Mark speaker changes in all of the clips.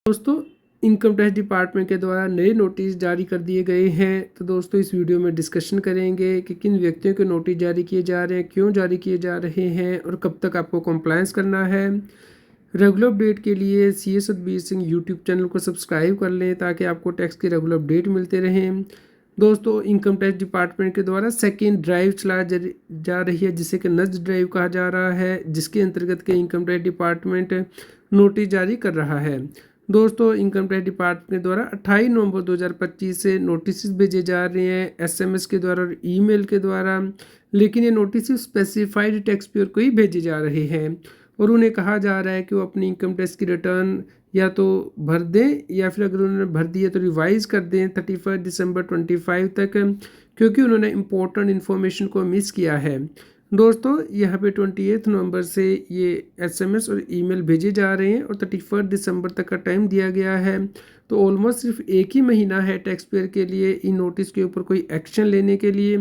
Speaker 1: दोस्तों, income tax department के द्वारा नए नोटिस जारी कर दिए गए हैं। तो दोस्तों, इस वीडियो में डिस्कशन करेंगे कि किन व्यक्तियों के नोटिस जारी किए जा रहे हैं, क्यों जारी किए जा रहे हैं और कब तक आपको कंप्लायंस करना है। रेगुलर अपडेट के लिए CS Satbir Singh YouTube channel को सब्सक्राइब कर लें ताकि आपको टैक्स के रेगुलर अपडेट मिलते रहें। दोस्तों, इनकम टैक्स डिपार्टमेंट के द्वारा सेकेंड ड्राइव चला जा रही है जिसे कि नज ड्राइव कहा जा रहा है, जिसके अंतर्गत के इनकम टैक्स डिपार्टमेंट नोटिस जारी कर रहा है। दोस्तों, इनकम टैक्स डिपार्टमेंट द्वारा 28 नवंबर 2025 से नोटिस भेजे जा रहे हैं SMS के द्वारा और ईमेल के द्वारा, लेकिन ये नोटिस स्पेसिफाइड टैक्स पेयर को ही भेजे जा रहे हैं और उन्हें कहा जा रहा है कि वो अपनी इनकम टैक्स की रिटर्न या तो भर दें या फिर अगर उन्होंने भर दिया तो रिवाइज कर दें 31 दिसंबर 25 तक, क्योंकि उन्होंने इम्पोर्टेंट इन्फॉर्मेशन को मिस किया है। दोस्तों, यहाँ पे 28 नवंबर से ये SMS और ईमेल भेजे जा रहे हैं और 31 दिसंबर तक का टाइम दिया गया है। तो ऑलमोस्ट सिर्फ एक ही महीना है टैक्स पेयर के लिए इन नोटिस के ऊपर कोई एक्शन लेने के लिए।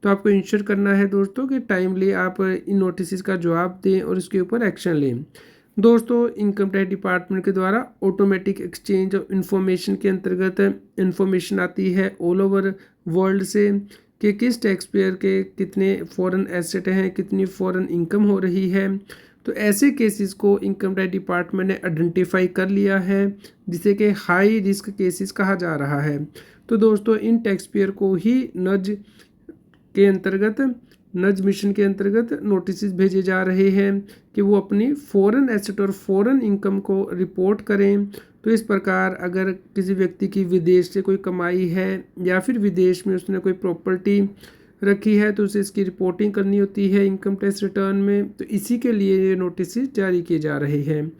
Speaker 1: तो आपको इंश्योर करना है दोस्तों कि टाइमली आप इन नोटिस का जवाब दें और इसके ऊपर एक्शन लें। दोस्तों, इनकम टैक्स डिपार्टमेंट के द्वारा ऑटोमेटिक एक्सचेंज ऑफ इंफॉर्मेशन के अंतर्गत इंफॉर्मेशन आती है ऑल ओवर वर्ल्ड से कि किस टैक्स पेयर के कितने फॉरेन एसेट हैं, कितनी फॉरेन इनकम हो रही है। तो ऐसे केसेस को इनकम टैक्स डिपार्टमेंट ने आइडेंटिफाई कर लिया है जिसे कि हाई रिस्क केसेस कहा जा रहा है। तो दोस्तों, इन टैक्स पेयर को ही नज मिशन के अंतर्गत नोटिस भेजे जा रहे हैं कि वो अपनी फॉरेन एसेट और फॉरेन इनकम को रिपोर्ट करें। तो इस प्रकार अगर किसी व्यक्ति की विदेश से कोई कमाई है या फिर विदेश में उसने कोई प्रॉपर्टी रखी है तो उसे इसकी रिपोर्टिंग करनी होती है इनकम टैक्स रिटर्न में। तो इसी के लिए ये नोटिस जारी किए जा रहे हैं।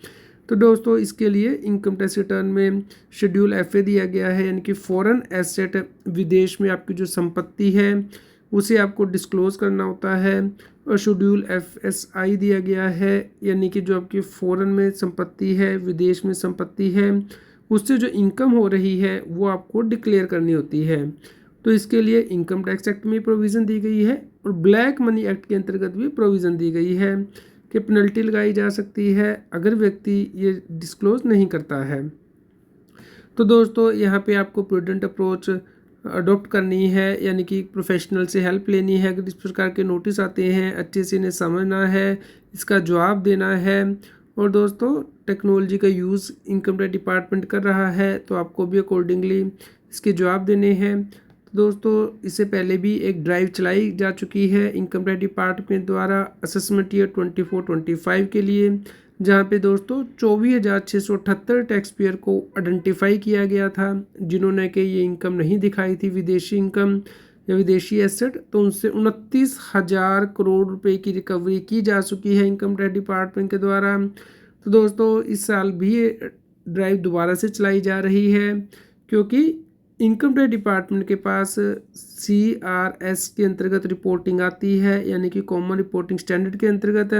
Speaker 1: तो दोस्तों, इसके लिए इनकम टैक्स रिटर्न में शेड्यूल FA दिया गया है, यानी कि फॉरेन एसेट, विदेश में आपकी जो संपत्ति है उसे आपको डिस्क्लोज़ करना होता है। और शेड्यूल FSI दिया गया है, यानी कि जो आपकी फ़ॉरेन में संपत्ति है, विदेश में संपत्ति है, उससे जो इनकम हो रही है वो आपको डिक्लेयर करनी होती है। तो इसके लिए इनकम टैक्स एक्ट में प्रोविज़न दी गई है और ब्लैक मनी एक्ट के अंतर्गत भी प्रोविज़न दी गई है कि पेनल्टी लगाई जा सकती है अगर व्यक्ति ये डिस्क्लोज़ नहीं करता है। तो दोस्तों, यहाँ पे आपको प्रूडेंट अप्रोच अडॉप्ट करनी है, यानी कि प्रोफेशनल से हेल्प लेनी है। अगर इस प्रकार के नोटिस आते हैं अच्छे से इन्हें समझना है, इसका जवाब देना है। और दोस्तों, टेक्नोलॉजी का यूज़ इनकम टैक्स डिपार्टमेंट कर रहा है तो आपको भी अकॉर्डिंगली इसके जवाब देने हैं। तो दोस्तों, इससे पहले भी एक ड्राइव चलाई जा चुकी है इनकम टैक्स डिपार्टमेंट द्वारा असेसमेंट ईयर 24-25 के लिए, जहाँ पे दोस्तों 24,678 टैक्स पेयर को आइडेंटिफाई किया गया था जिन्होंने कि ये इनकम नहीं दिखाई थी, विदेशी इनकम या विदेशी एसेट। तो उनसे 29,000 करोड़ रुपए की रिकवरी की जा चुकी है इनकम टैक्स डिपार्टमेंट के द्वारा। तो दोस्तों, इस साल भी ये ड्राइव दोबारा से चलाई जा रही है क्योंकि इनकम टैक्स डिपार्टमेंट के पास CRS के अंतर्गत रिपोर्टिंग आती है, यानी कि कॉमन रिपोर्टिंग स्टैंडर्ड के अंतर्गत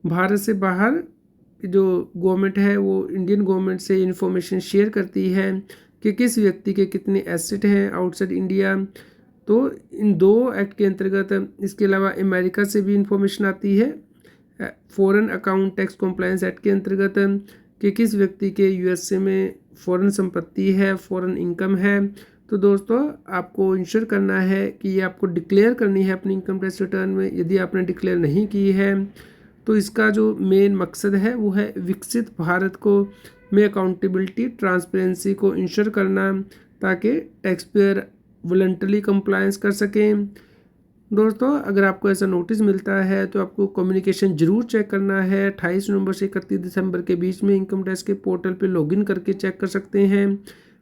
Speaker 1: भारत से बाहर जो गवर्नमेंट है वो इंडियन गवर्नमेंट से इंफॉर्मेशन शेयर करती है कि किस व्यक्ति के कितने एसेट हैं आउटसाइड इंडिया। तो इन दो एक्ट के अंतर्गत इसके अलावा अमेरिका से भी इंफॉर्मेशन आती है foreign account tax compliance act के अंतर्गत कि किस व्यक्ति के USA में फॉरेन संपत्ति है, फॉरेन इनकम है। तो दोस्तों, आपको इंश्योर करना है कि ये आपको डिक्लेयर करनी है अपनी इनकम टैक्स रिटर्न में। यदि आपने डिक्लेयर नहीं की है तो इसका जो मेन मकसद है वो है विकसित भारत को में अकाउंटेबिलिटी, ट्रांसपेरेंसी को इंश्योर करना ताकि टैक्स पेयर वॉलंटरी कंप्लायंस कर सकें। दोस्तों, अगर आपको ऐसा नोटिस मिलता है तो आपको कम्युनिकेशन ज़रूर चेक करना है। 28 नवंबर से 31 दिसंबर के बीच में इनकम टैक्स के पोर्टल पे लॉगिन करके चेक कर सकते हैं।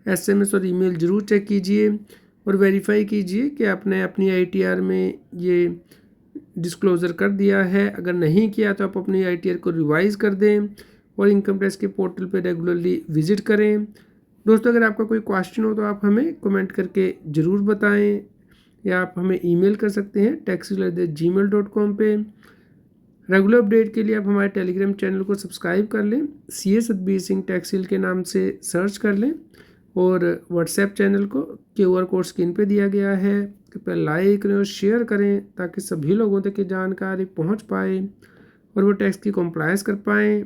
Speaker 1: SMS और ईमेल ज़रूर चेक कीजिए और वेरीफाई कीजिए कि आपने अपनी ITR में ये डिस्क्लोज़र कर दिया है। अगर नहीं किया तो आप अपनी ITR को रिवाइज़ कर दें और इनकम टैक्स के पोर्टल पे रेगुलरली विज़िट करें। दोस्तों, अगर आपका कोई क्वेश्चन हो तो आप हमें कमेंट करके ज़रूर बताएं या आप हमें ईमेल कर सकते हैं taxseal@gmail.com पे। रेगुलर अपडेट के लिए आप हमारे टेलीग्राम चैनल को सब्सक्राइब कर लें, CS Satbir Singh tax seal के नाम से सर्च कर लें और व्हाट्सएप चैनल को QR कोड स्क्रीन पे दिया गया है, कृपया लाइक करें और शेयर करें ताकि सभी लोगों तक ये जानकारी पहुंच पाए और वो टैक्स की कंप्लायंस कर पाएँ।